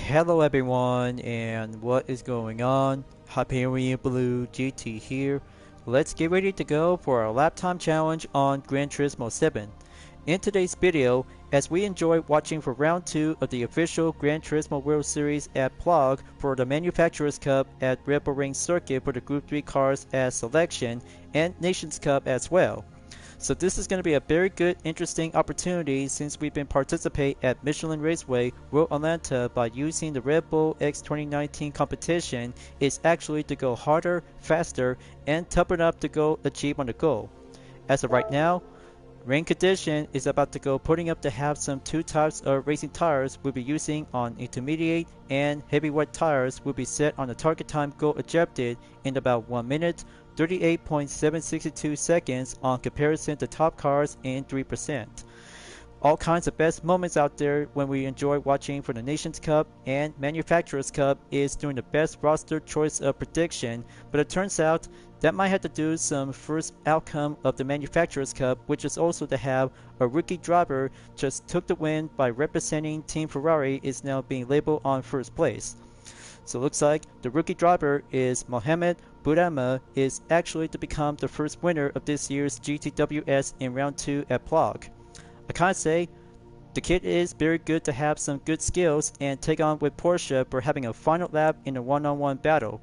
Hello everyone, and what is going on? Hyperion-Blue-GT here. Let's get ready to go for our lap time challenge on Gran Turismo 7. In today's video, as we enjoy watching for round 2 of the official Gran Turismo World Series at Prague for the Manufacturers Cup at Red Bull Ring Circuit for the Group 3 cars as selection, and Nations Cup as well. So this is going to be a very good, interesting opportunity since we've been participating at Michelin Raceway World Atlanta by using the Red Bull X 2019 competition is actually to go harder, faster, and tougher enough to go achieve on the goal. As of right now, rain condition is about to go putting up to have some two types of racing tires we'll be using on intermediate and heavyweight tires will be set on the target time goal adjusted in about 1 minute 38.762 seconds on comparison to top cars in 3%. All kinds of best moments out there when we enjoy watching for the Nations Cup and Manufacturers Cup is doing the best roster choice of prediction, but it turns out that might have to do some first outcome of the Manufacturers Cup, which is also to have a rookie driver just took the win by representing Team Ferrari is now being labeled on first place. So it looks like the rookie driver is Mohamed Bourama is actually to become the first winner of this year's GTWS in round 2 at Prague. I can't say the kid is very good to have some good skills and take on with Porsche for having a final lap in a one-on-one battle.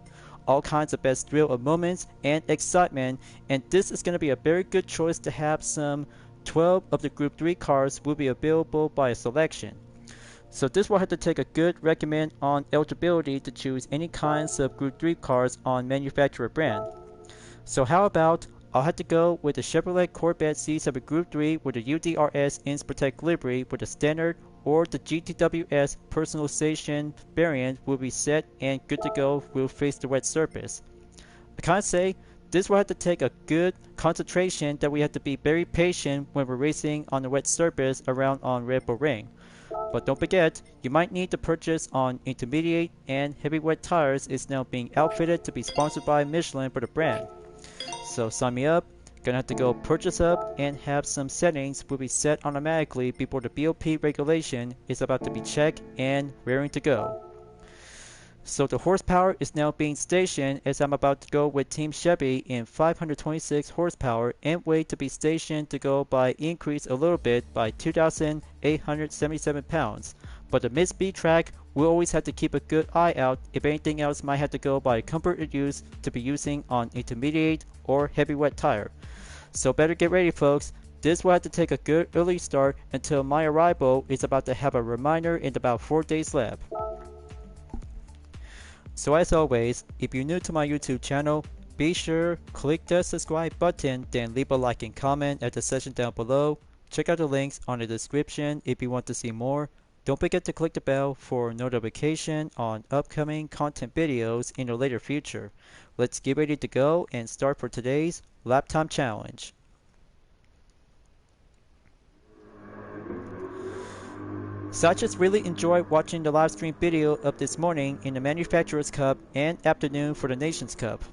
All kinds of best thrill of moments and excitement, and this is going to be a very good choice to have some 12 of the Group 3 cars will be available by a selection. So this will have to take a good recommend on eligibility to choose any kinds of Group 3 cars on manufacturer brand. So how about I'll have to go with the Chevrolet Corvette C7 Group 3 with the UDRS InSprotect livery with the standard or the GTWS personalization variant will be set and good to go will face the wet surface. I can't say this will have to take a good concentration that we have to be very patient when we're racing on the wet surface around on Red Bull Ring. But don't forget, you might need to purchase on intermediate and heavyweight tires is now being outfitted to be sponsored by Michelin for the brand. So sign me up, gonna have to go purchase up and have some settings will be set automatically before the BOP regulation is about to be checked and raring to go. So the horsepower is now being stationed as I'm about to go with Team Chevy in 526 horsepower and weight to be stationed to go by increase a little bit by 2,877 pounds. But the mid-speed track we'll always have to keep a good eye out if anything else might have to go by comfort of use to be using on intermediate or heavyweight tire. So better get ready folks. This will have to take a good early start until my arrival is about to have a reminder in about 4 days left. So as always, if you're new to my YouTube channel, be sure click the subscribe button, then leave a like and comment at the section down below. Check out the links on the description if you want to see more. Don't forget to click the bell for notification on upcoming content videos in the later future. Let's get ready to go and start for today's lap time challenge. So I just really enjoyed watching the live stream video of this morning in the Manufacturers Cup and afternoon for the Nations Cup.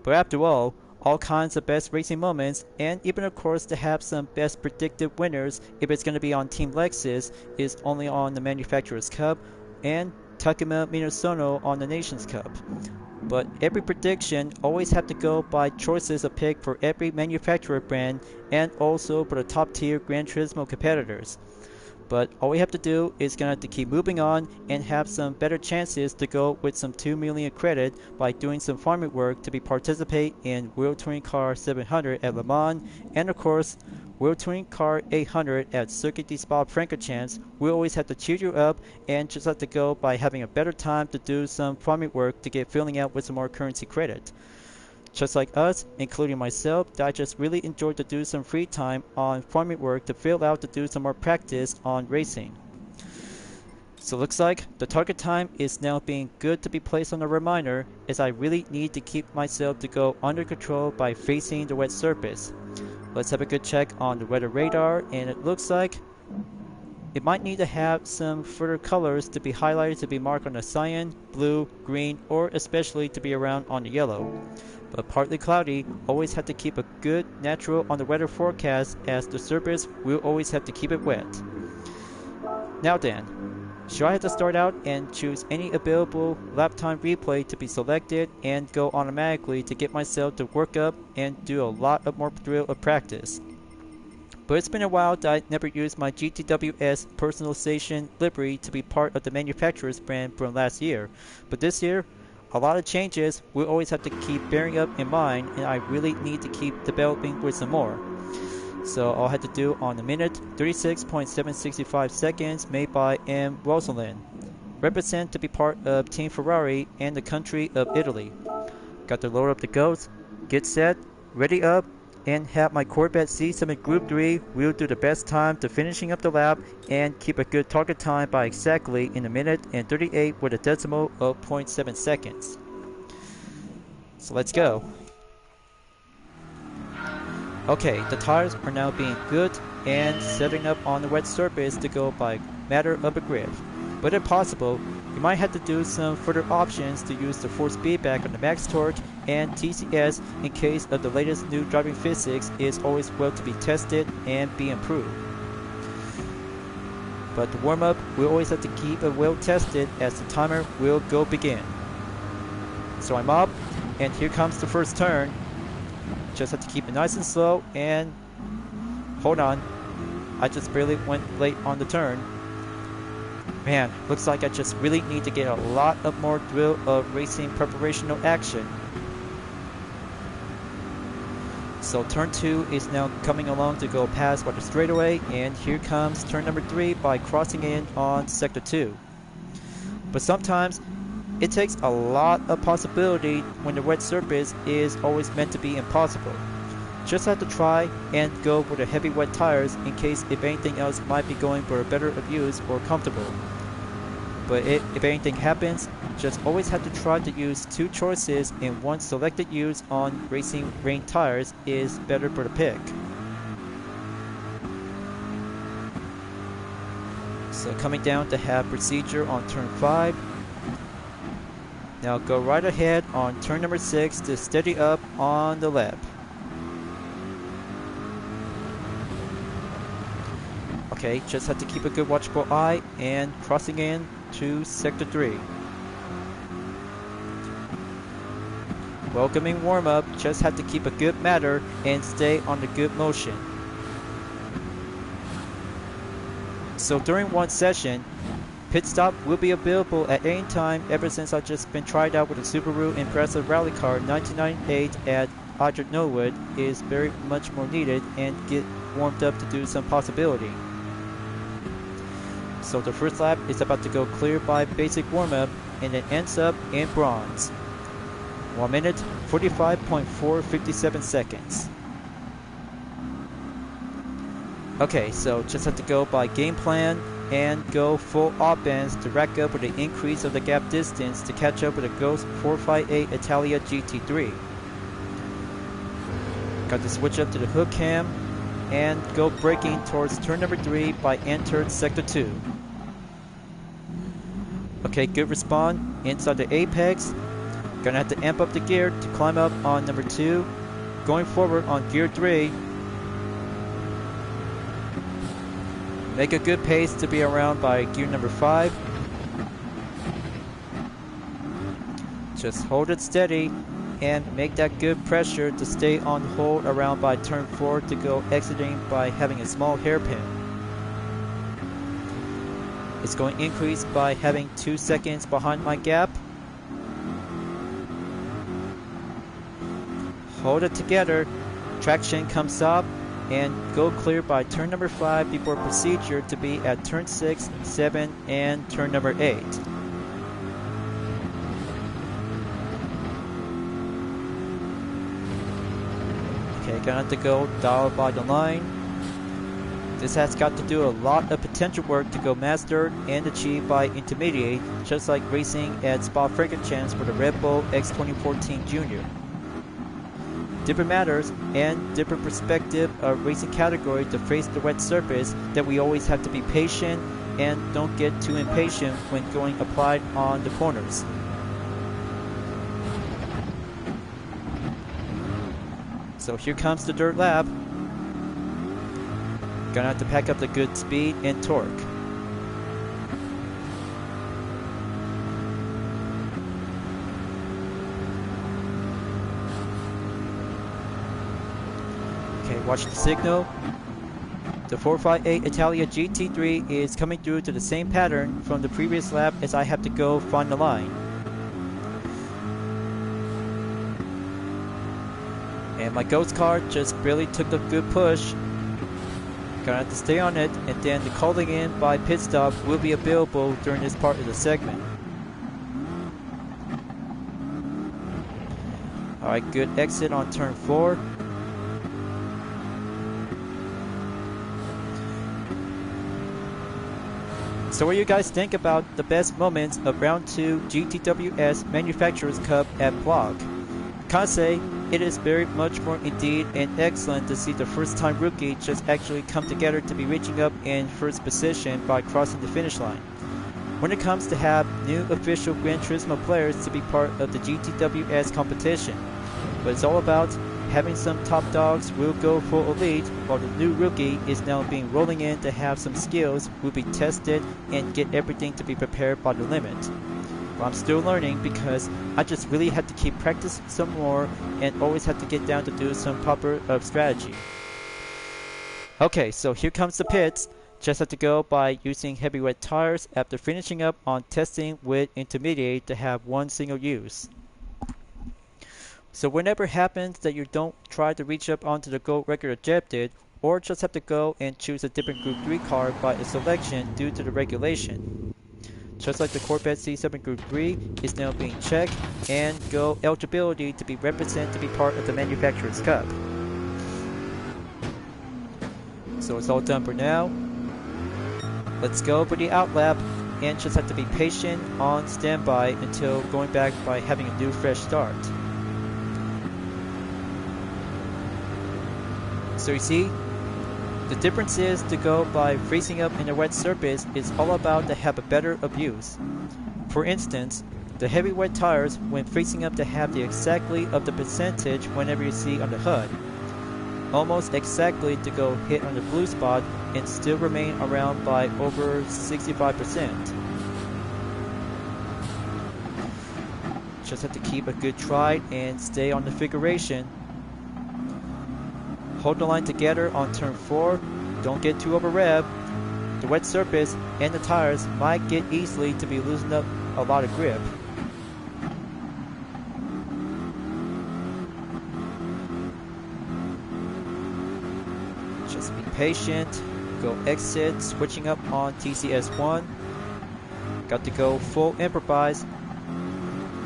But after all kinds of best racing moments and even of course to have some best predicted winners if it's going to be on Team Lexus is only on the Manufacturers Cup and Takuma Minasono on the Nations Cup. But every prediction always have to go by choices of pick for every manufacturer brand and also for the top tier Gran Turismo competitors. But all we have to do is gonna have to keep moving on and have some better chances to go with some 2 million credit by doing some farming work to be participate in World Touring Car 700 at Le Mans and of course World Touring Car 800 at Circuit de Spa-Francorchamps. We always have to cheer you up and just have to go by having a better time to do some farming work to get filling out with some more currency credit. Just like us, including myself, that I just really enjoyed to do some free time on farming work to fill out to do some more practice on racing. So looks like the target time is now being good to be placed on a reminder as I really need to keep myself to go under control by facing the wet surface. Let's have a good check on the weather radar and it looks like it might need to have some further colors to be highlighted to be marked on the cyan, blue, green, or especially to be around on the yellow. But partly cloudy, always have to keep a good natural on the weather forecast as the surface will always have to keep it wet. Now then, So I had to start out and choose any available lap time replay to be selected and go automatically to get myself to work up and do a lot of more drill of practice. But it's been a while that I never used my GTWS personalization livery to be part of the manufacturer's brand from last year. But this year, a lot of changes we always have to keep bearing up in mind, and I really need to keep developing with some more. So all I had to do on the minute 36.765 seconds made by M. Rosalind. Represent to be part of Team Ferrari and the country of Italy. Got to load up the goats, get set, ready up, and have my Corvette C7 Group 3 wheel do the best time to finishing up the lap and keep a good target time by exactly in a minute and 38 with a decimal of 0.7 seconds. So let's go. Okay, the tires are now being good and setting up on the wet surface to go by matter of a grip. But if possible, you might have to do some further options to use the force feedback on the max torque and TCS in case of the latest new driving physics is always well to be tested and be improved. But the warm-up will always have to keep it well tested as the timer will go begin. So I'm up, and here comes the first turn. Just have to keep it nice and slow, and hold on, I just barely went late on the turn. Man, looks like I just really need to get a lot of more drill of racing preparational action. So turn 2 is now coming along to go past by the straightaway, and here comes turn number 3 by crossing in on sector 2. But sometimes it takes a lot of possibility when the wet surface is always meant to be impossible. Just have to try and go with the heavy wet tires in case if anything else might be going for a better of use or comfortable. But if anything happens, just always have to try to use two choices, and one selected use on racing rain tires is better for the pick. So coming down to have procedure on turn 5. Now go right ahead on turn number 6 to steady up on the lap. Okay, just have to keep a good watchful eye and crossing in to sector 3. Welcoming warm-up, just have to keep a good matter and stay on the good motion. So during one session, pit stop will be available at any time ever since I've just been tried out with a Subaru Impreza Rally Car 1998 at Odger Norwood is very much more needed and get warmed up to do some possibility. So the first lap is about to go clear by basic warm-up and it ends up in bronze. 1 minute 45.457 seconds. Okay, so just have to go by game plan and go full offense to rack up with the increase of the gap distance to catch up with the Ghost 458 Italia GT3. Got to switch up to the hook cam and go braking towards turn number 3 by entered sector 2. Okay, good respawn inside the apex. Gonna have to amp up the gear to climb up on number 2. Going forward on gear 3. Make a good pace to be around by gear number 5. Just hold it steady and make that good pressure to stay on hold around by turn 4 to go exiting by having a small hairpin. It's going to increase by having 2 seconds behind my gap. Hold it together, traction comes up, and go clear by turn number 5 before procedure to be at turn 6, 7, and turn number 8. Okay, gonna have to go dial by the line. This has got to do a lot of potential work to go mastered and achieved by intermediate, just like racing at Spa-Francorchamps for the Red Bull X 2014 Junior. Different matters and different perspective of racing category to face the wet surface that we always have to be patient and don't get too impatient when going applied on the corners. So here comes the dirt lap. Gonna have to pack up the good speed and torque. Watch the signal. The 458 Italia GT3 is coming through to the same pattern from the previous lap as I have to go find the line. And my ghost car just barely took a good push. Gonna have to stay on it, and then the calling in by pit stop will be available during this part of the segment. Alright, good exit on turn 4. So what do you guys think about the best moments of round 2 GTWS Manufacturers Cup at Block? Can I say it is very much more indeed and excellent to see the first time rookie just actually come together to be reaching up in first position by crossing the finish line. When it comes to have new official Gran Turismo players to be part of the GTWS competition, but it's all about having some top dogs will go full elite, while the new rookie is now being rolling in to have some skills, will be tested and get everything to be prepared by the limit. Well, I'm still learning because I just really had to keep practicing some more and always have to get down to do some proper strategy. Okay, so here comes the pits. Just have to go by using heavy wet tires after finishing up on testing with intermediate to have one single use. So whenever it happens that you don't try to reach up onto the gold record objective, or just have to go and choose a different Group 3 car by a selection due to the regulation. Just like the Corvette C7 Group 3 is now being checked and go eligibility to be represented to be part of the Manufacturers Cup. So it's all done for now. Let's go for the outlap and just have to be patient on standby until going back by having a new fresh start. So you see, the difference is to go by freezing up in a wet surface is all about to have a better abuse. For instance, the heavy wet tires when freezing up to have the exactly of the percentage whenever you see on the HUD. Almost exactly to go hit on the blue spot and still remain around by over 65%. Just have to keep a good try and stay on the figuration. Hold the line together on turn 4, don't get too over rev. The wet surface and the tires might get easily to be losing up a lot of grip. Just be patient, go exit, switching up on TCS1. Got to go full improvise.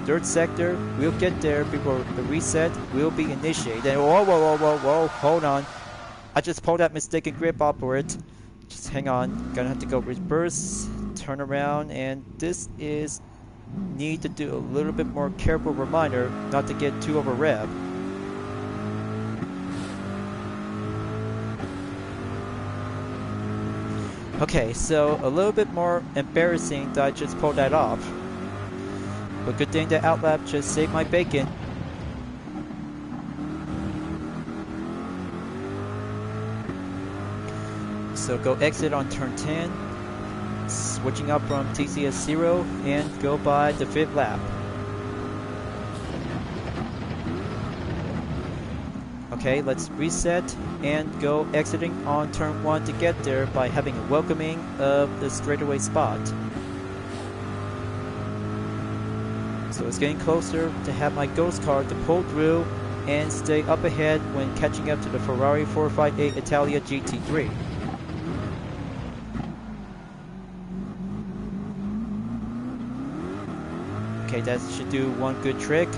Third sector, we'll get there before the reset will be initiated. Whoa, hold on. I just pulled that mistaken grip off for it. Just hang on, gonna have to go reverse, turn around, and this is need to do a little bit more careful reminder not to get too over rev. Okay, so a little bit more embarrassing that I just pulled that off. But good thing the outlap just saved my bacon. So go exit on turn 10, switching up from TCS 0 and go by the 5th lap. Okay, let's reset and go exiting on turn 1 to get there by having a welcoming of the straightaway spot. So it's getting closer to have my ghost car to pull through and stay up ahead when catching up to the Ferrari 458 Italia GT3. Okay, that should do one good trick.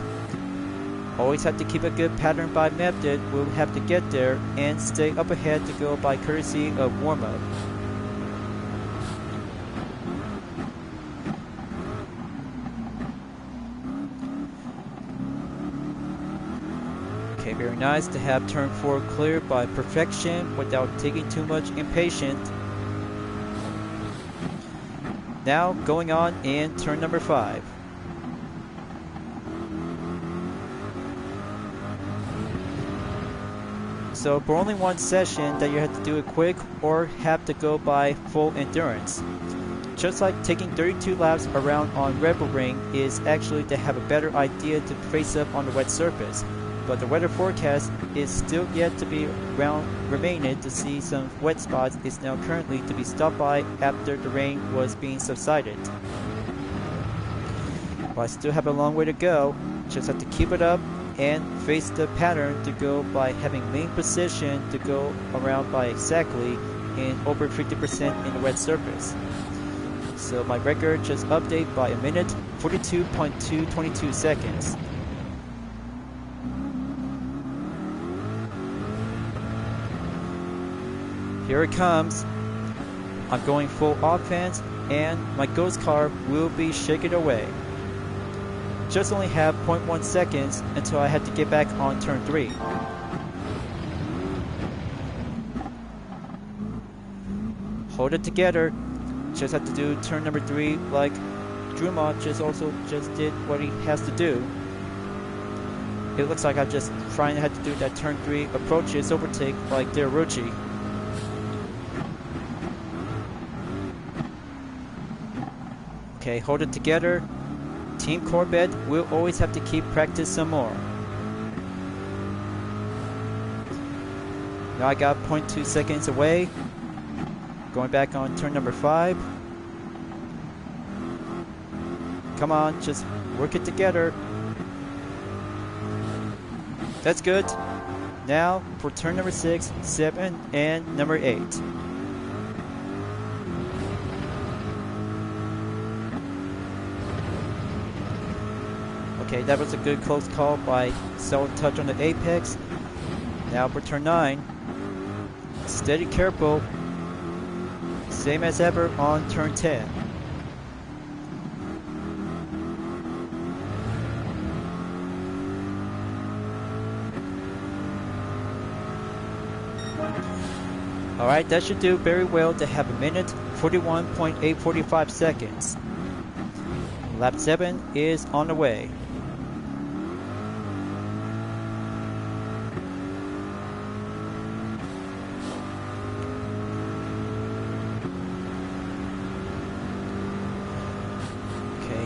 Always have to keep a good pattern by method. We'll have to get there and stay up ahead to go by courtesy of warm-up. Okay, very nice to have turn 4 cleared by perfection without taking too much impatience. Now going on in turn number 5. So for only one session that you have to do it quick or have to go by full endurance. Just like taking 32 laps around on Red Bull Ring is actually to have a better idea to face up on the wet surface. but the weather forecast is still yet to be remaining to see some wet spots is now currently to be stopped by after the rain was being subsided. But I still have a long way to go, just have to keep it up and face the pattern to go by having main position to go around by exactly in over 50% in the wet surface. So my record just update by a minute, 42.222 seconds. Here it comes. I'm going full offense and my ghost car will be shaking away. Just only have 0.1 seconds until I had to get back on turn 3. Hold it together. Just have to do turn number 3 like Druma just did what he has to do. It looks like I just finally had to do that turn 3 approaches overtake like Derucci. Okay, hold it together. Team Corvette will always have to keep practice some more. Now I got 0.2 seconds away. Going back on turn number 5. Come on, just work it together. That's good. Now for turn number 6, 7, and number 8. Okay, that was a good close call by solid touch on the apex. Now for turn 9. Steady, careful. Same as ever on turn 10. Alright, that should do very well to have a minute, 41.845 seconds. Lap 7 is on the way.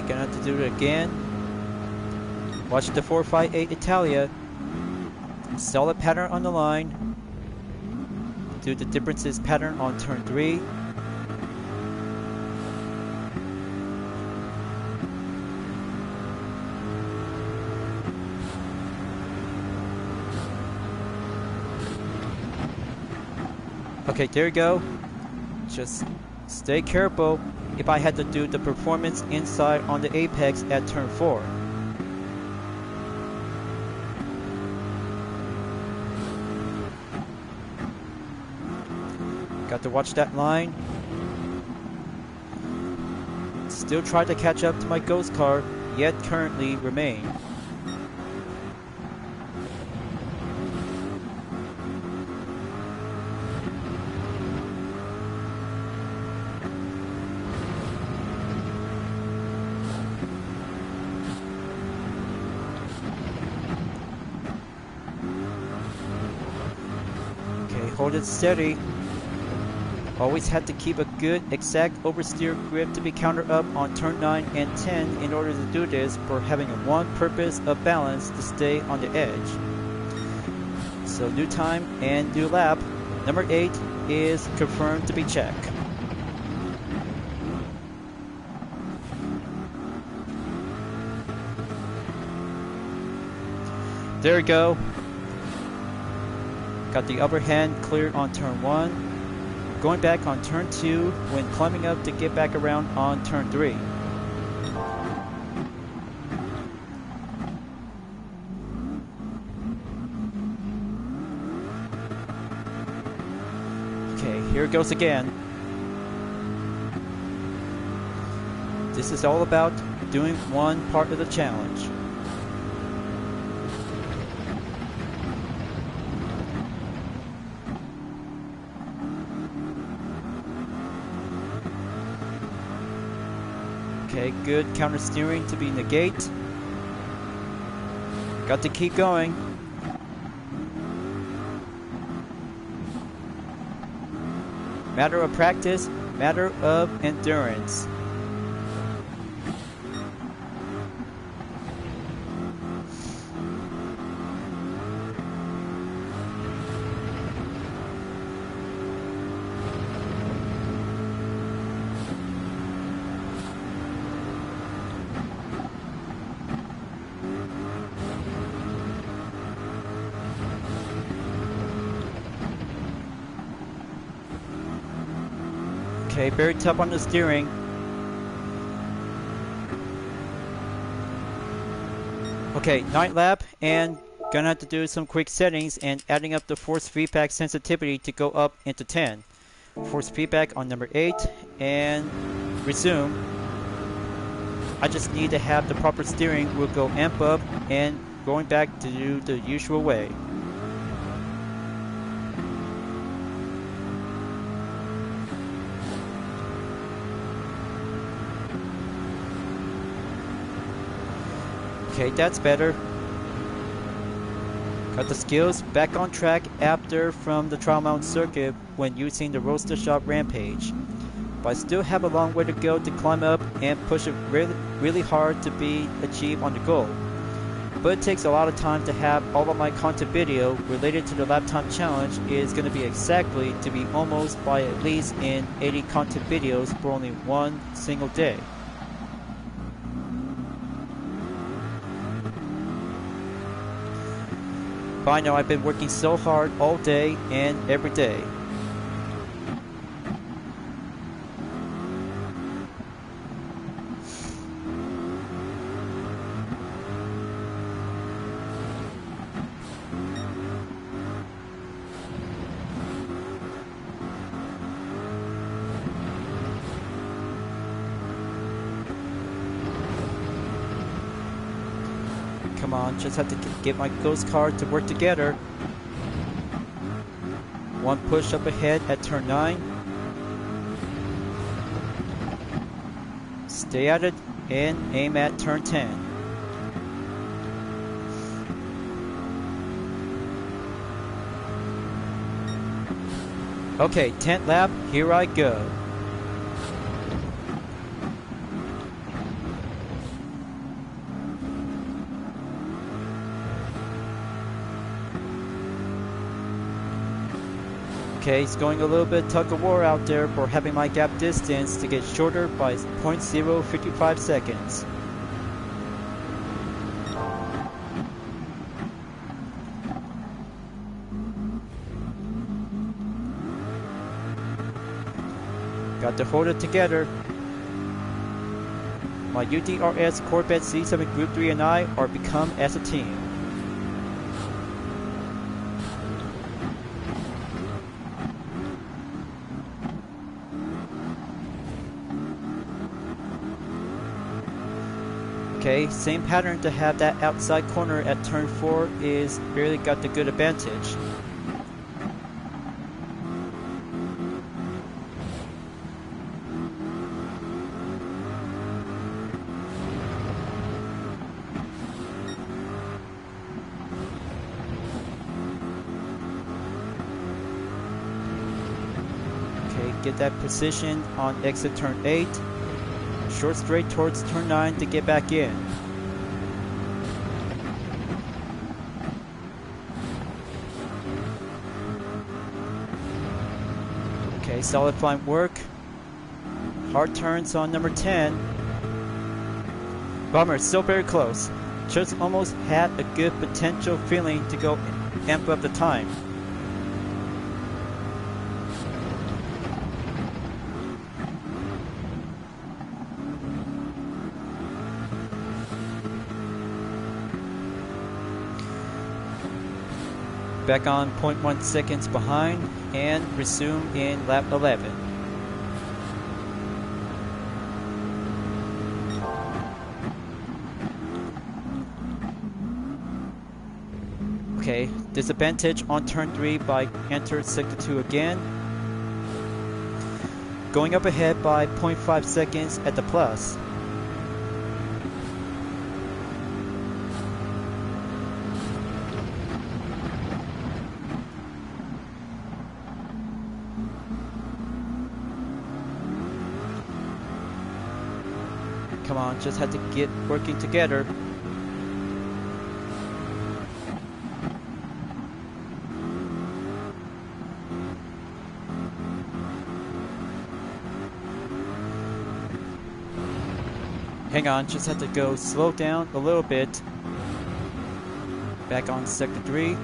Gonna have to do it again. Watch the 458 Italia. Solid pattern on the line. Do the differences pattern on turn 3. Okay, there you go. Just stay careful. If I had to do the performance inside on the apex at turn 4. Got to watch that line. Still try to catch up to my ghost car, yet currently remain. Hold it steady. Always had to keep a good exact oversteer grip to be countered up on turn 9 and 10 in order to do this for having a one purpose of balance to stay on the edge. So new time and new lap. Number 8 is confirmed to be check. There we go. Got the upper hand cleared on turn 1. Going back on turn 2 when climbing up to get back around on turn 3. Okay, here it goes again. This is all about doing one part of the challenge. Okay, good counter steering to be negate. Got to keep going. Matter of practice, matter of endurance. Okay, very tough on the steering. Okay, 9th lap, and gonna have to do some quick settings and adding up the force feedback sensitivity to go up into 10. Force feedback on number 8, and resume. I just need to have the proper steering. We'll go amp up and going back to do the usual way. Okay, that's better. Got the skills back on track after from the trial mount circuit when using the roadster shop rampage. But I still have a long way to go to climb up and push it really hard to be achieved on the goal. But it takes a lot of time to have all of my content video related to the lap time challenge is going to be exactly to be almost by at least in 80 content videos for only one single day. But I know I've been working so hard all day and every day. Come on, just have to get my ghost car to work together. One push up ahead at turn 9. Stay at it and aim at turn 10. Okay, 10th lap, here I go. Okay, it's going a little bit tug of war out there for having my gap distance to get shorter by 0.055 seconds. Got to hold it together. My UDRS Corvette C7 Gr.3 and I are become as a team. Okay, same pattern to have that outside corner at turn 4 is really got the good advantage. Okay, get that position on exit turn 8. Short straight towards turn 9 to get back in. Okay, solid fine work. Hard turns on number 10. Bummer, still very close. Just almost had a good potential feeling to go amp up the time. Back on 0.1 seconds behind and resume in lap 11. Okay, disadvantage on turn 3 by enter sector 2 again. Going up ahead by 0.5 seconds at the plus. Come on, just had to get working together. Hang on, just had to go slow down a little bit. Back on sector 3.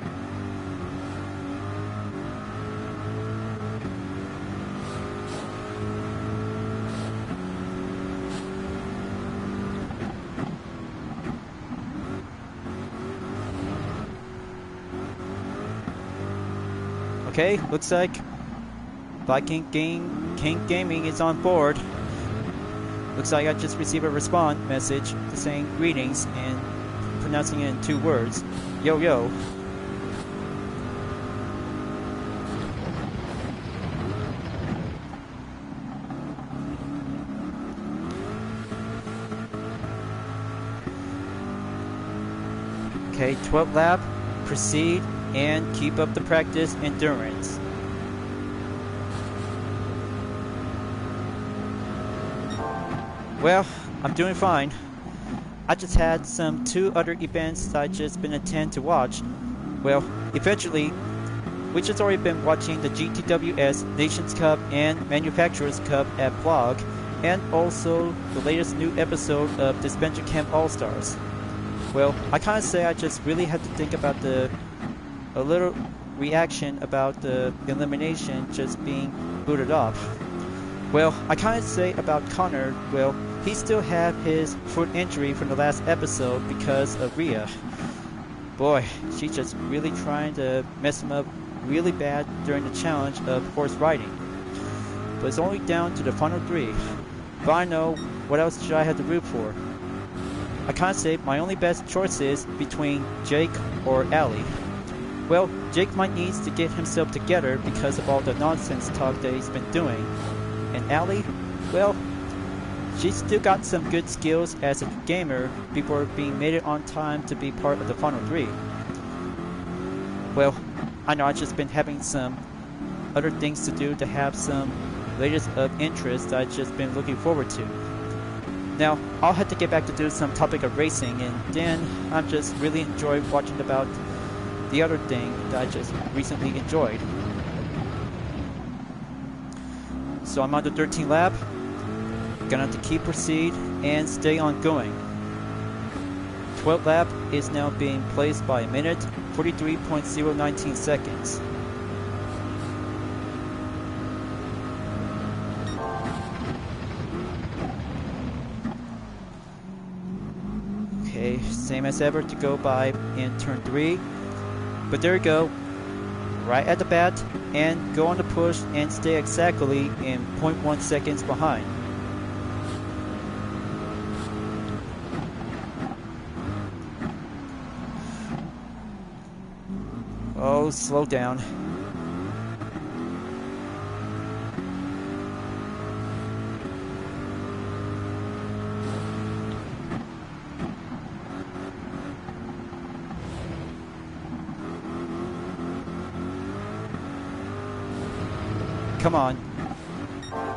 Okay, looks like King Gaming is on board. Looks like I just received a response message saying greetings and pronouncing it in 2 words. Yo yo. Okay, 12th lap, proceed and keep up the practice endurance. Well, I'm doing fine. I just had some 2 other events that I just been intending to watch. Well, eventually, we just already been watching the GTWS Nations Cup and Manufacturers Cup at Blog, and also the latest new episode of Dispenser Camp All-Stars. Well, I kinda say I just really had to think about a little reaction about the elimination just being booted off. Well, I kinda say about Connor, well, he still had his foot injury from the last episode because of Rhea. Boy, she's just really trying to mess him up really bad during the challenge of horse riding. But it's only down to the final 3. But I know, what else should I have to root for? I can't say my only best choice is between Jake or Allie. Well, Jake might need to get himself together because of all the nonsense talk that he's been doing. And Allie, well, she's still got some good skills as a gamer before being made it on time to be part of the final 3. Well, I know I've just been having some other things to do to have some latest of interest that I've just been looking forward to. Now, I'll have to get back to do some topic of racing, and then I'm just really enjoyed watching about the other thing that I just recently enjoyed. So I'm on the 13th lap. Gonna have to keep proceed and stay on going. 12th lap is now being placed by a minute, 43.019 seconds. Okay, same as ever to go by in turn 3. But there we go, right at the bat, and go on the push and stay exactly in 0.1 seconds behind. Oh, slow down. Come on.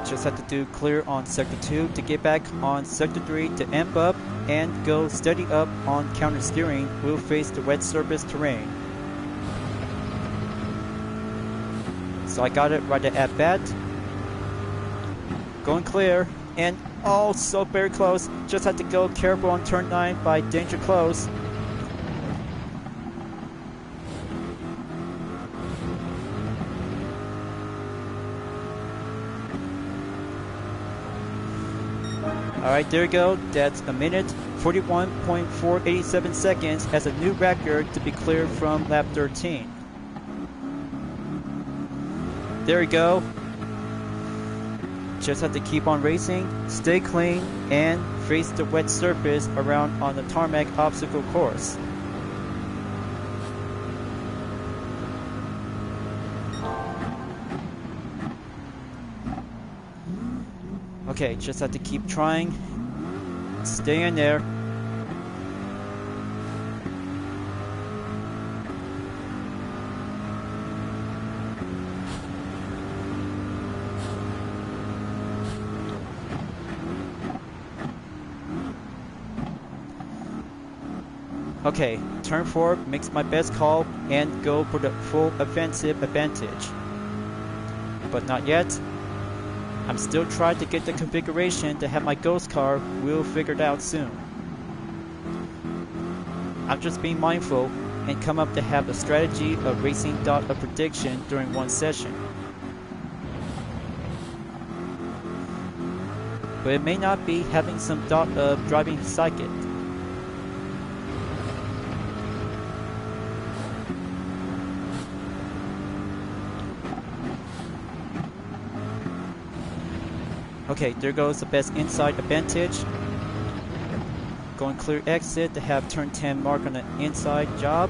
Just have to do clear on Sector 2 to get back on Sector 3 to amp up and go steady up on counter steering. We'll face the wet surface terrain. So I got it right at bat. Going clear. And oh, so very close. Just had to go careful on turn 9 by danger close. Alright, there you go. That's a minute, 41.487 seconds as a new record to be cleared from lap 13. There we go. Just have to keep on racing, stay clean, and face the wet surface around on the tarmac obstacle course. Okay, just have to keep trying. Stay in there. Okay, turn 4 makes my best call and go for the full offensive advantage. But not yet. I'm still trying to get the configuration to have my ghost car wheel figured out soon. I'm just being mindful and come up to have a strategy of racing dot of prediction during one session. But it may not be having some dot of driving psychic. Okay, there goes the best inside advantage. Going clear exit to have turn 10 mark on the inside job.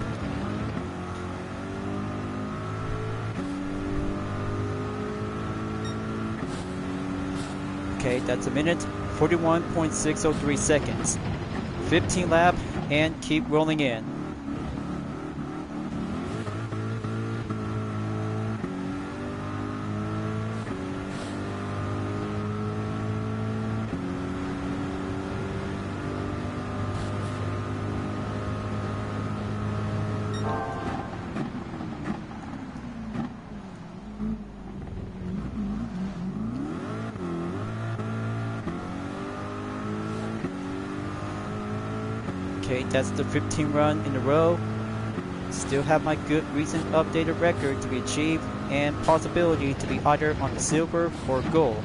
Okay, that's a minute, 41.603 seconds. 15 lap and keep rolling in. Okay, that's the 15 run in a row. Still have my good recent updated record to be achieved and possibility to be either on the silver or gold.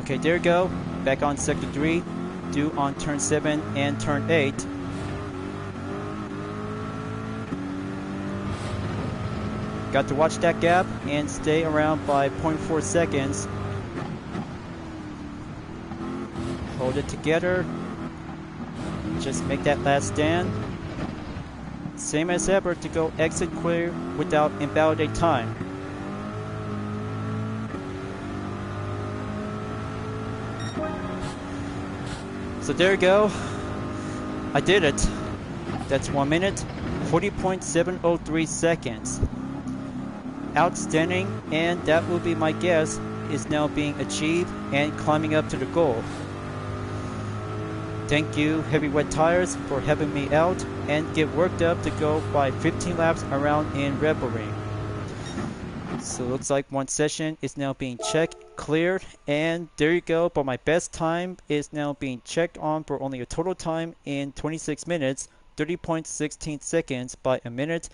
Okay, there you go. Back on sector 3, due on turn 7 and turn 8. Got to watch that gap and stay around by 0.4 seconds. Hold it together. Just make that last stand. Same as ever to go exit clear without invalidate time. So there you go. I did it. That's 1 minute, 40.703 seconds. Outstanding, and that will be my guess is now being achieved and climbing up to the goal. Thank you Heavy Wet Tires for helping me out and get worked up to go by 15 laps around in Red Bull Ring. So looks like one session is now being checked, cleared, and there you go. But my best time is now being checked on for only a total time in 26 minutes, 30.16 seconds by a minute,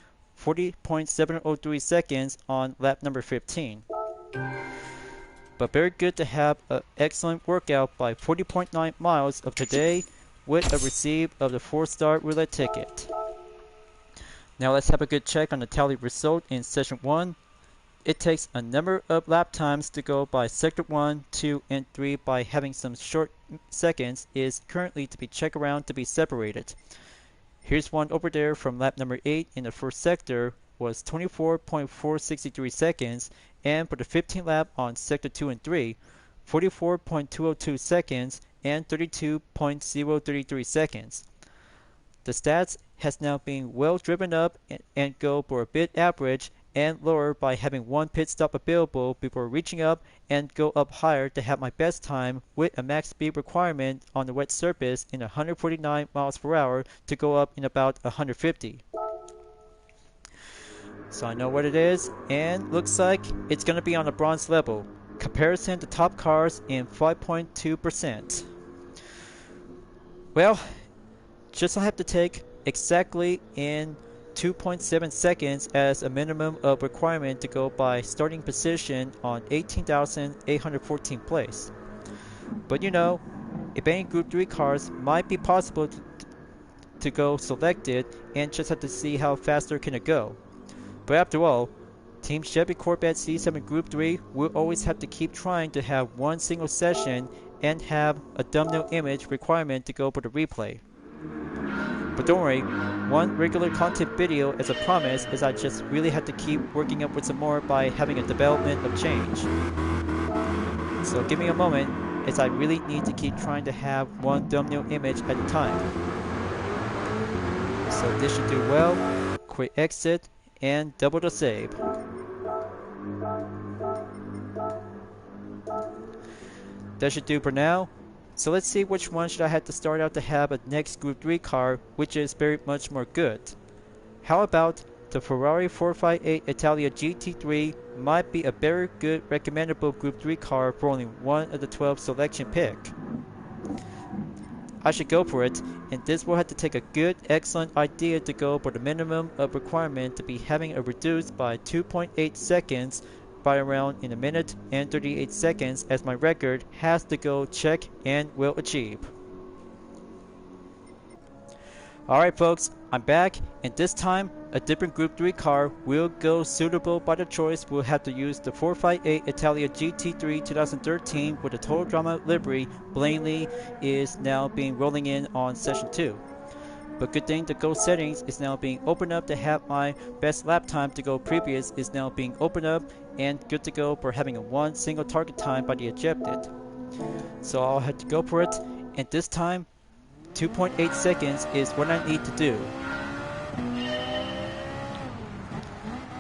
40.703 seconds on lap number 15. But very good to have an excellent workout by 40.9 miles of today with a receipt of the 4-star roulette ticket. Now let's have a good check on the tally result in session 1. It takes a number of lap times to go by sector 1, 2, and 3 by having some short seconds is currently to be checked around to be separated. Here's one over there from lap number 8 in the first sector was 24.463 seconds, and for the 15th lap on sector 2 and 3, 44.202 seconds and 32.033 seconds. The stats has now been well driven up and go for a bit average and lower by having one pit stop available before reaching up and go up higher to have my best time with a max speed requirement on the wet surface in 149 miles per hour to go up in about 150. So I know what it is, and looks like it's going to be on the bronze level. Comparison to top cars in 5.2%. Well, just I have to take exactly in 2.7 seconds as a minimum of requirement to go by starting position on 18,814 place. But you know, if any Group 3 cars might be possible to go selected and just have to see how faster can it go. But after all, Team Chevy Corvette C7 Group 3 will always have to keep trying to have one single session and have a thumbnail image requirement to go for the replay. But don't worry, one regular content video as a promise is I just really have to keep working up with some more by having a development of change. So give me a moment as I really need to keep trying to have one thumbnail image at a time. So this should do well. Quick exit and double the save. That should do for now. So let's see which one should I have to start out to have a next Group 3 car, which is very much more good. How about the Ferrari 458 Italia GT3 might be a very good recommendable Group 3 car for only one of the 12 selection pick. I should go for it, and this will have to take a good, excellent idea to go for the minimum of requirement to be having it reduced by 2.8 seconds by around in a minute and 38 seconds as my record has to go check and will achieve. Alright folks, I'm back, and this time a different Group 3 car will go suitable by the choice. We'll have to use the 458 Italia GT3 2013 with the Total Drama livery. Blaney is now being rolling in on session 2. But good thing the Go settings is now being opened up to have my best lap time to go previous is now being opened up and good to go for having a one single target time by the ejected. So I'll have to go for it, and this time 2.8 seconds is what I need to do.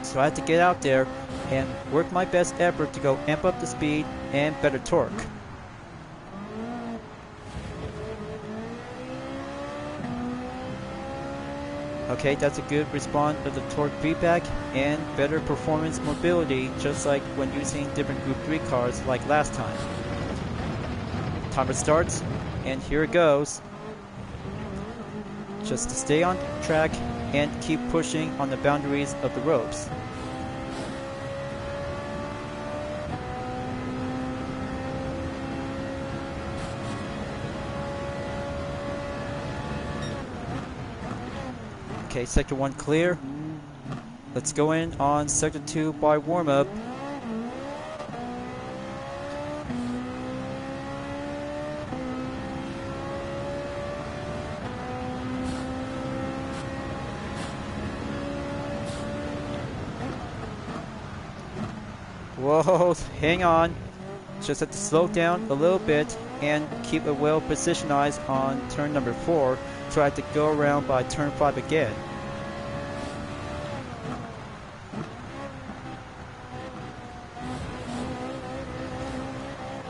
So I have to get out there and work my best effort to go amp up the speed and better torque. Okay, that's a good response of the torque feedback and better performance mobility, just like when using different Group 3 cars like last time. Timer starts, and here it goes. Just to stay on track and keep pushing on the boundaries of the ropes. Okay, sector 1 clear. Let's go in on sector 2 by warm-up. Whoa, hang on. Just have to slow down a little bit and keep it well positioned on turn number 4. Try to go around by turn 5 again.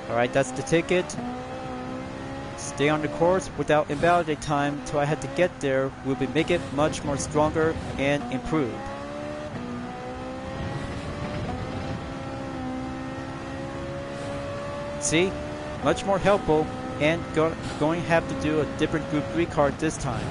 Alright, that's the ticket. Stay on the course without invalidate time till I had to get there. Will be make it much more stronger and improved. See? Much more helpful, and going to have to do a different Group 3 card this time.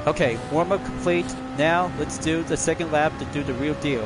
Okay, warm-up complete. Now let's do the second lap to do the real deal.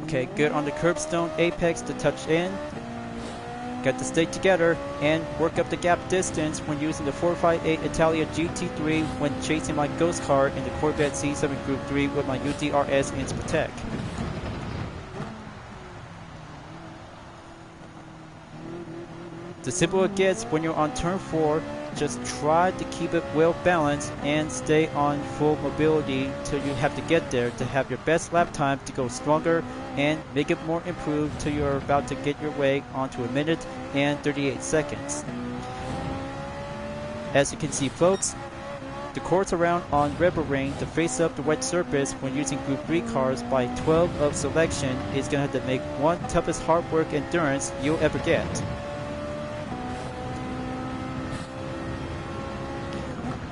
Okay, good on the curbstone apex to touch in. Got to stay together and work up the gap distance when using the 458 Italia GT3 when chasing my ghost car in the Corvette C7 Group 3 with my UDRS Inspotec. The simpler it gets when you're on turn 4, just try to keep it well balanced and stay on full mobility till you have to get there to have your best lap time to go stronger and make it more improved till you're about to get your way onto a minute and 38 seconds. As you can see folks, the course around on Rebel Ring to face up the wet surface when using Group 3 cars by 12 of selection is going to have to make one toughest hard work endurance you'll ever get.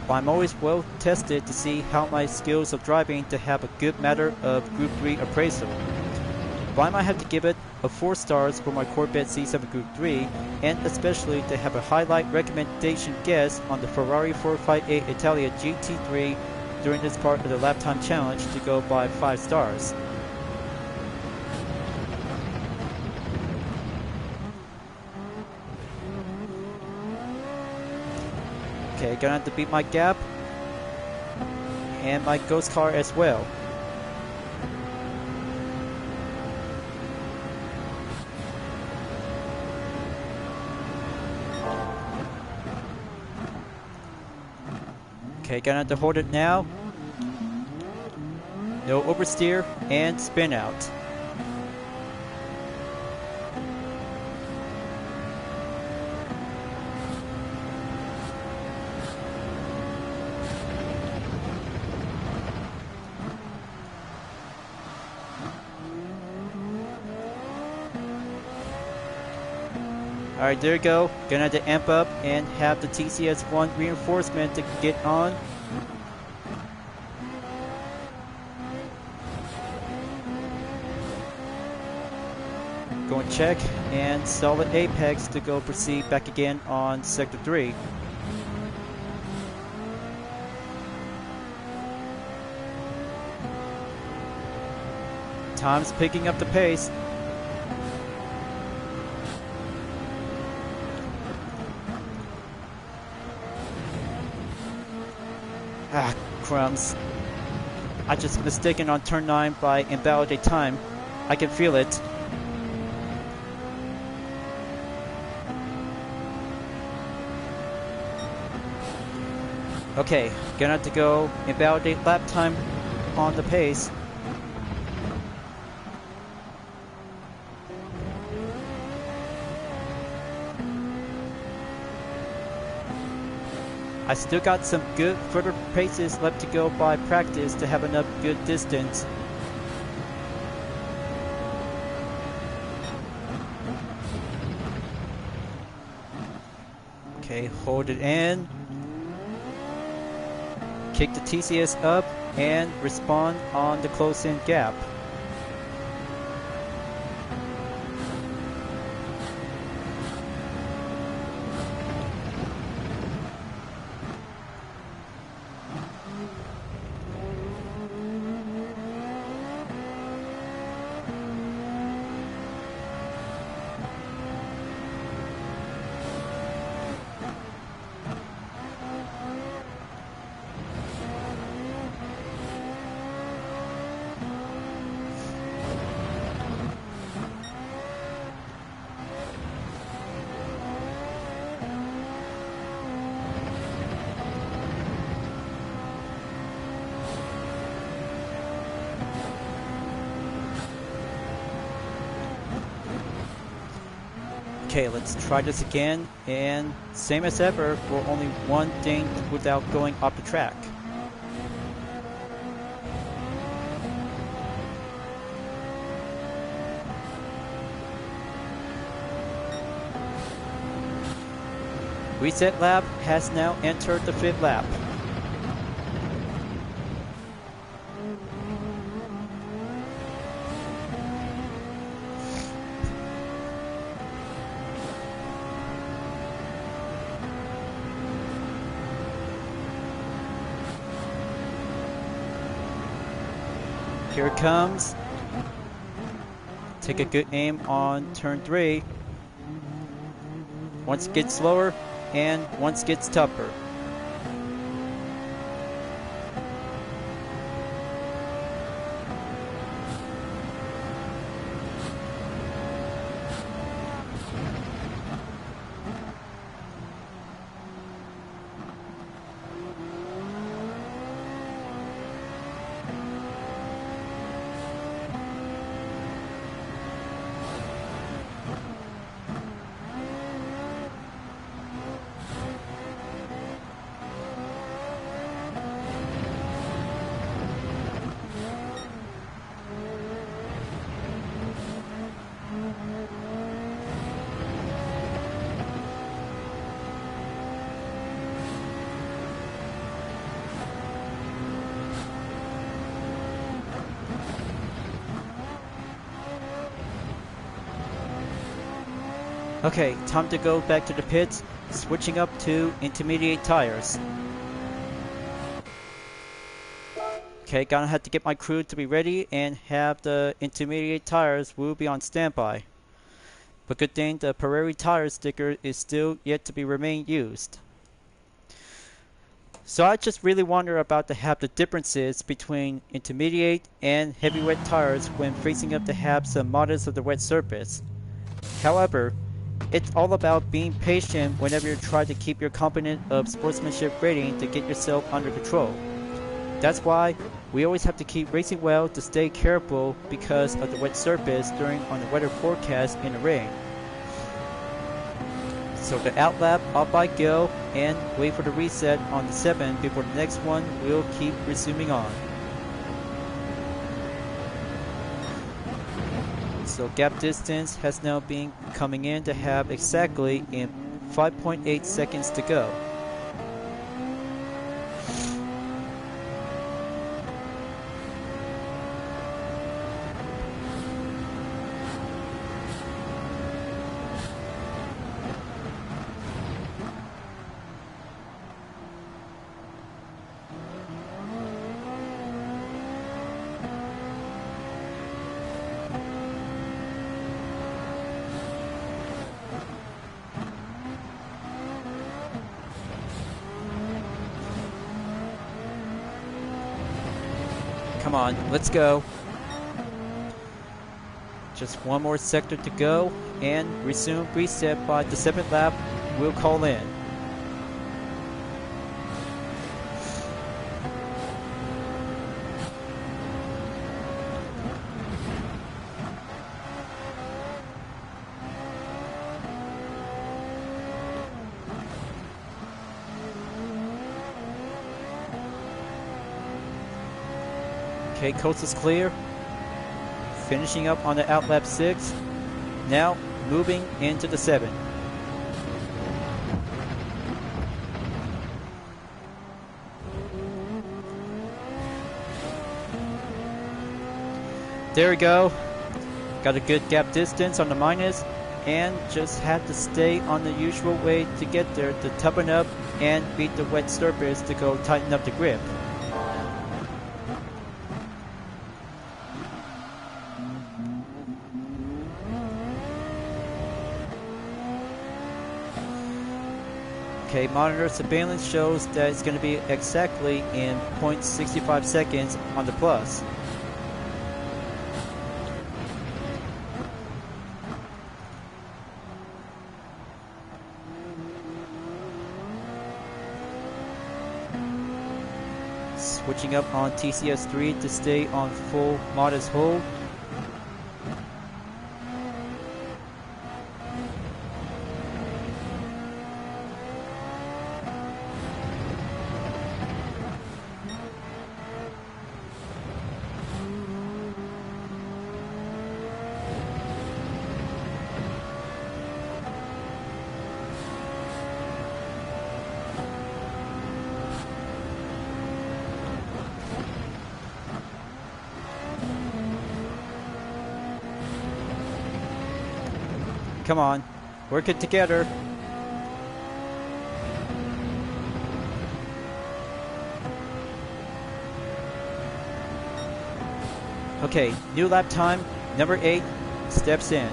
I'm always well tested to see how my skills of driving to have a good matter of Group 3 appraisal. I might have to give it a 4 stars for my Corvette C7 Group 3, and especially to have a highlight recommendation guess on the Ferrari 458 Italia GT3 during this part of the lap time challenge to go by 5 stars. Okay, gonna have to beat my gap and my ghost car as well. Okay, gonna have to hold it now No oversteer and spin out. Alright, there you go. Gonna have to amp up and have the TCS-1 reinforcement to get on. Go and check, and solid apex to go proceed back again on Sector 3. Time's picking up the pace. Ah, crumbs. I just mistaken on turn 9 by invalidate time. I can feel it. Okay, gonna have to go invalidate lap time on the pace. I still got some good further paces left to go by practice to have enough good distance. Okay, hold it in. Kick the TCS up and respond on the close-in gap. Okay, let's try this again, and same as ever, for only one thing without going off the track. Reset lap has now entered the 5th lap. Here it comes. Take a good aim on turn 3. Once it gets slower, and once it gets tougher. Okay, time to go back to the pits, switching up to intermediate tires. Okay, gonna have to get my crew to be ready and have the intermediate tires will be on standby. But good thing the Pirelli tire sticker is still yet to be remain used. So I just really wonder about the differences between intermediate and heavy wet tires when facing up to have some models of the wet surface. However, it's all about being patient whenever you try to keep your component of sportsmanship rating to get yourself under control. That's why we always have to keep racing well to stay careful because of the wet surface during on the weather forecast in the rain. So the outlap, off I go and wait for the reset on the 7 before the next one will keep resuming on. So gap distance has now been coming in to have exactly in 5.8 seconds to go. Come on, let's go. Just one more sector to go and resume reset by the 7th lap. We'll call in. Okay, coast is clear. Finishing up on the outlap 6. Now moving into the 7. There we go. Got a good gap distance on the minus and just had to stay on the usual way to get there to toughen up and beat the wet surface to go tighten up the grip. Okay, monitor surveillance shows that it's going to be exactly in 0.65 seconds on the plus. Switching up on TCS3 to stay on full modest hold. Come on, work it together. Okay, new lap time, number 8, steps in.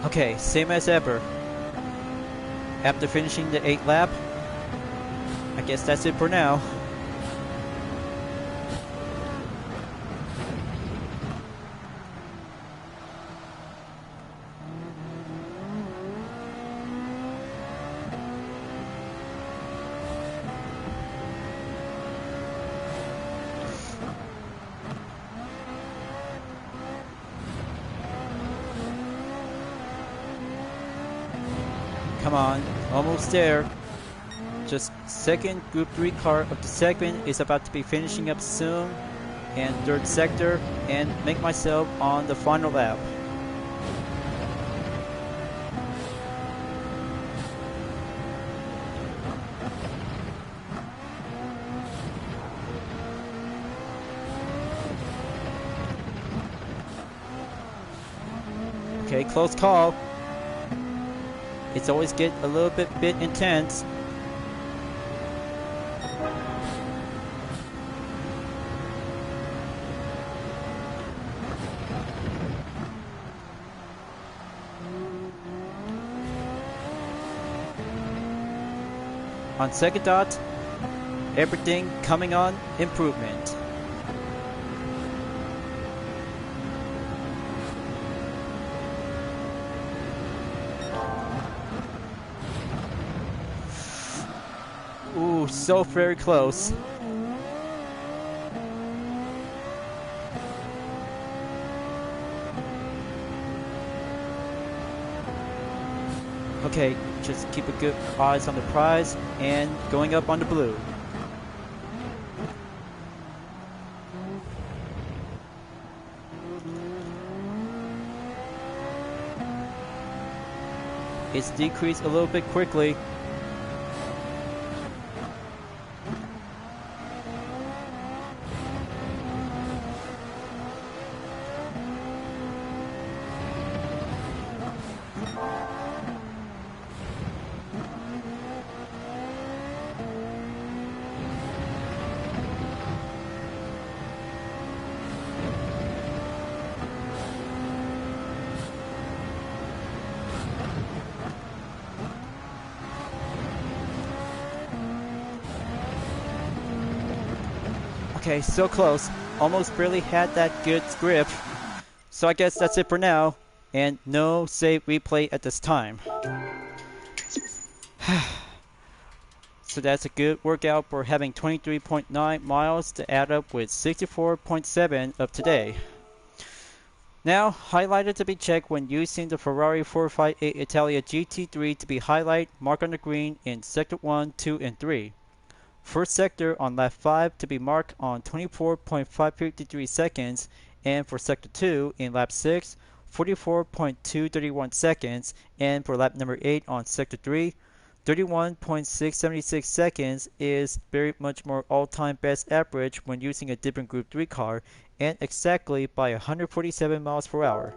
Okay, same as ever. After finishing the 8th lap, I guess that's it for now. Come on, almost there. Just second Group 3 car of the segment is about to be finishing up soon, and 3rd sector, and make myself on the final lap. Okay, close call. It's always get a little bit intense. On second thought, everything coming on improvement. Ooh, so very close. Okay, just keep a good eyes on the prize and going up on the blue. It's decreased a little bit quickly. Okay, so close. Almost barely had that good grip. So I guess that's it for now. And no save replay at this time. So that's a good workout for having 23.9 miles to add up with 64.7 of today. Now, highlighted to be checked when using the Ferrari 458 Italia GT3 to be highlight, mark on the green in sector 1, 2, and 3. First sector on lap 5 to be marked on 24.553 seconds, and for sector 2 in lap 6, 44.231 seconds, and for lap number 8 on sector 3, 31.676 seconds is very much more all-time best average when using a different Group 3 car, and exactly by 147 miles per hour.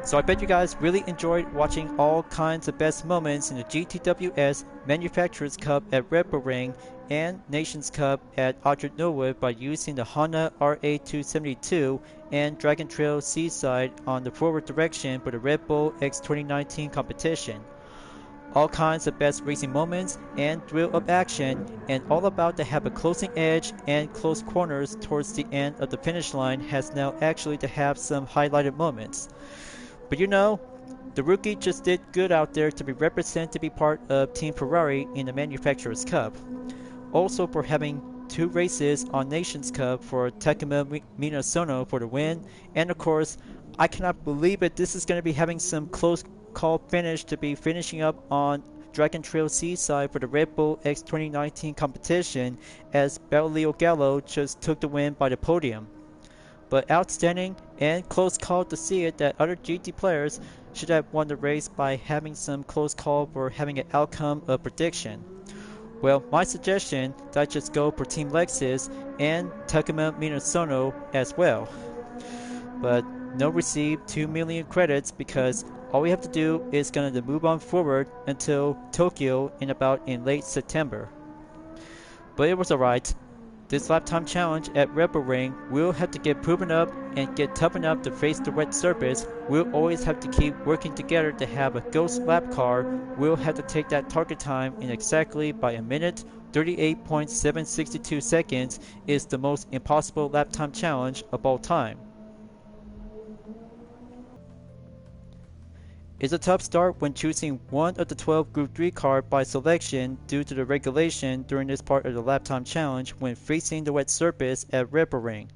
So I bet you guys really enjoyed watching all kinds of best moments in the GTWS Manufacturers Cup at Red Bull Ring and Nations Cup at Orchard Knollwood by using the Honda RA272 and Dragon Trail Seaside on the forward direction for the Red Bull X 2019 competition. All kinds of best racing moments and thrill of action, and all about to have a closing edge and close corners towards the end of the finish line has now actually to have some highlighted moments. But you know, the rookie just did good out there to be represented to be part of Team Ferrari in the Manufacturers Cup. Also for having 2 races on Nations Cup for Takuma Minasono for the win, and of course, I cannot believe it, this is going to be having some close call finish to be finishing up on Dragon Trail Seaside for the Red Bull X 2019 competition as Leo Gallo just took the win by the podium. But outstanding and close call to see it that other GT players should have won the race by having some close call for having an outcome of prediction. Well, my suggestion that I just go for Team Lexus and Takuma Minasono as well. But no received 2 million credits because all we have to do is going to move on forward until Tokyo in late September. But it was alright. This lap time challenge at Red Bull Ring will have to get proven up and get tough enough to face the wet surface. We'll always have to keep working together to have a ghost lap car. We'll have to take that target time in exactly by a minute. 38.762 seconds is the most impossible lap time challenge of all time. It's a tough start when choosing one of the 12 Group 3 cars by selection due to the regulation during this part of the lap time challenge when facing the wet surface at Red Bull Ring.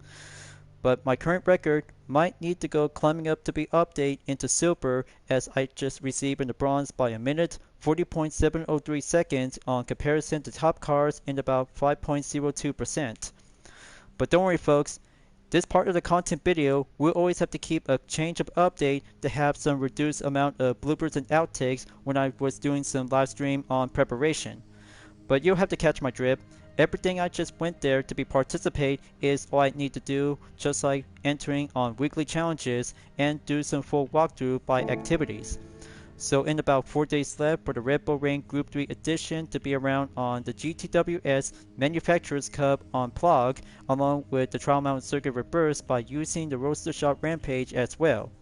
But my current record might need to go climbing up to be updated into silver as I just received in the bronze by a minute, 40.703 seconds on comparison to top cars in about 5.02%. But don't worry folks, this part of the content video will always have to keep a change of update to have some reduced amount of bloopers and outtakes when I was doing some live stream on preparation. But you'll have to catch my drift. Everything I just went there to be participate is all I need to do, just like entering on weekly challenges and do some full walkthrough by activities. So in about 4 days left for the Red Bull Ring Group 3 edition to be around on the GTWS Manufacturers Cup on Plog, along with the Trial Mountain Circuit Reverse by using the Roadster Shop Rampage as well.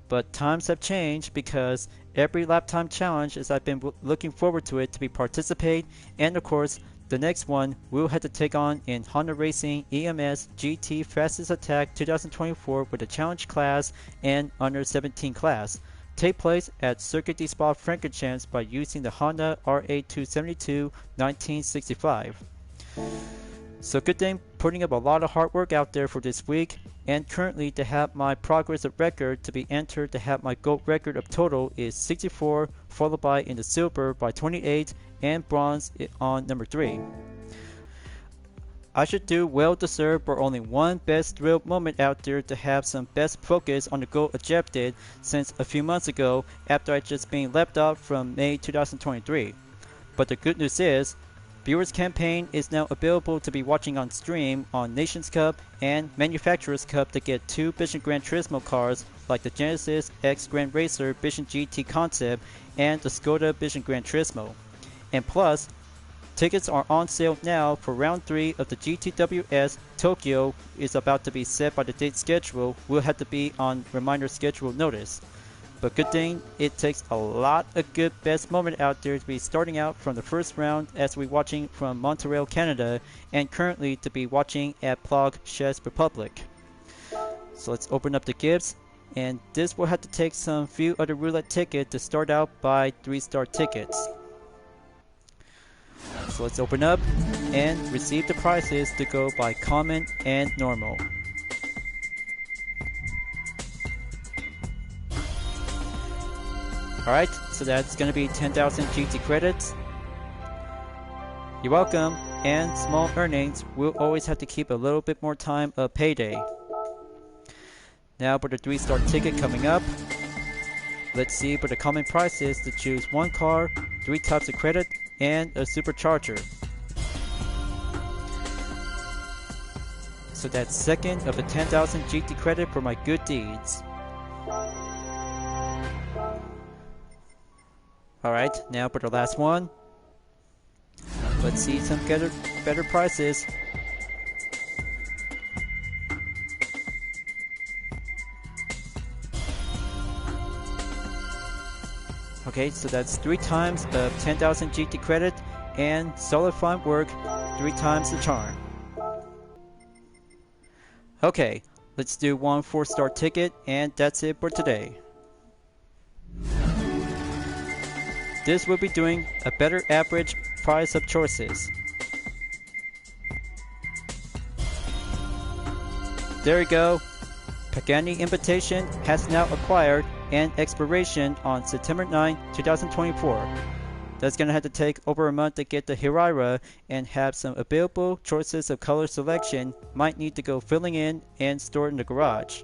But times have changed because every lap time challenge as I've been looking forward to it to be participate, and of course the next one we'll have to take on in Honda Racing EMS GT Fastest Attack 2024 with the challenge class and under 17 class. Take place at Circuit de Spa-Francorchamps by using the Honda RA272 1965. So good thing putting up a lot of hard work out there for this week, and currently to have my progressive record to be entered to have my GOAT record of total is 64, followed by in the silver by 28 and bronze on number 3. I should do well deserved for only one best thrill moment out there to have some best focus on the GOAT objective since a few months ago after I just being left off from May 2023. But the good news is, Viewers Campaign is now available to be watching on stream on Nations Cup and Manufacturers Cup to get 2 Vision Gran Turismo cars like the Genesis X Grand Racer Vision GT Concept and the Skoda Vision Gran Turismo. And plus, tickets are on sale now for round 3 of the GTWS Tokyo is about to be set by the date schedule. Will have to be on reminder schedule notice. But good thing it takes a lot of good best moment out there to be starting out from the first round as we watching from Montreal, Canada, and currently to be watching at Prague, Czech Republic. So let's open up the gifts, and this will have to take some few other roulette tickets to start out by 3-star tickets. So let's open up and receive the prizes to go by common and normal. Alright, so that's going to be 10,000 GT credits. You're welcome, and small earnings will always have to keep a little bit more time of payday. Now for the 3-star ticket coming up. Let's see for the common prices to choose 1 car, 3 types of credit, and a supercharger. So that's second of the 10,000 GT credit for my good deeds. Alright, now for the last one. Let's see some better prices. Okay, so that's 3 times of 10,000 GT credit and solid fine work, 3 times the charm. Okay, let's do 1 4-star ticket, and that's it for today. This will be doing a better average price of choices. There you go. Pagani Invitation has now acquired an expiration on September 9, 2024. That's going to have to take over a month to get the Hirira and have some available choices of color selection. Might need to go filling in and store in the garage.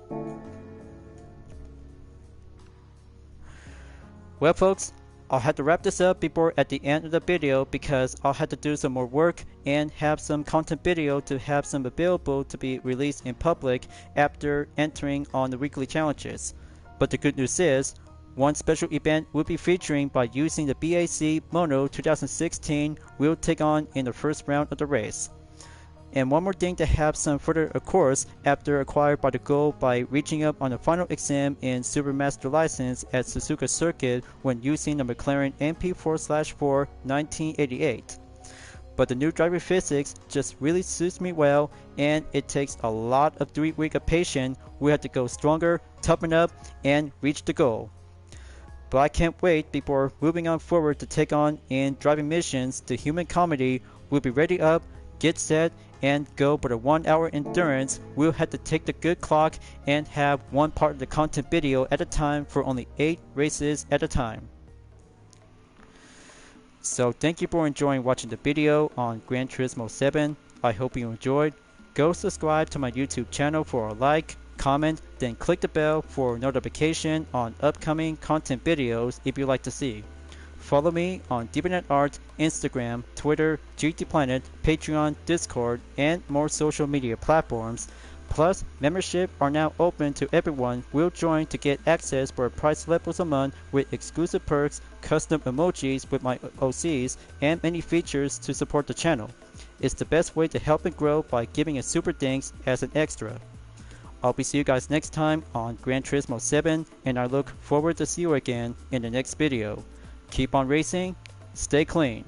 Well folks, I'll have to wrap this up before at the end of the video because I'll have to do some more work and have some content video to have some available to be released in public after entering on the weekly challenges. But the good news is, one special event will be featuring by using the BAC Mono 2016 we'll take on in the first round of the race. And one more thing to have some further course after acquired by the goal by reaching up on the final exam in Supermaster license at Suzuka Circuit when using the McLaren MP4/4 1988. But the new driver physics just really suits me well, and it takes a lot of 3 weeks of patience. We have to go stronger, toughen up, and reach the goal. But I can't wait before moving on forward to take on in driving missions to Human Comedy. We'll be ready up, get set, and go for the 1-hour endurance. We'll have to take the good clock and have one part of the content video at a time for only 8 races at a time. So thank you for enjoying watching the video on Gran Turismo 7. I hope you enjoyed. Go subscribe to my YouTube channel for a like, comment, then click the bell for notification on upcoming content videos if you'd like to see. Follow me on DeepNetArt, Instagram, Twitter, GT Planet, Patreon, Discord, and more social media platforms. Plus, membership are now open to everyone. Will join to get access for price levels a month with exclusive perks, custom emojis with my OCs, and many features to support the channel. It's the best way to help it grow by giving a super thanks as an extra. I'll be see you guys next time on Gran Turismo 7, and I look forward to see you again in the next video. Keep on racing, stay clean.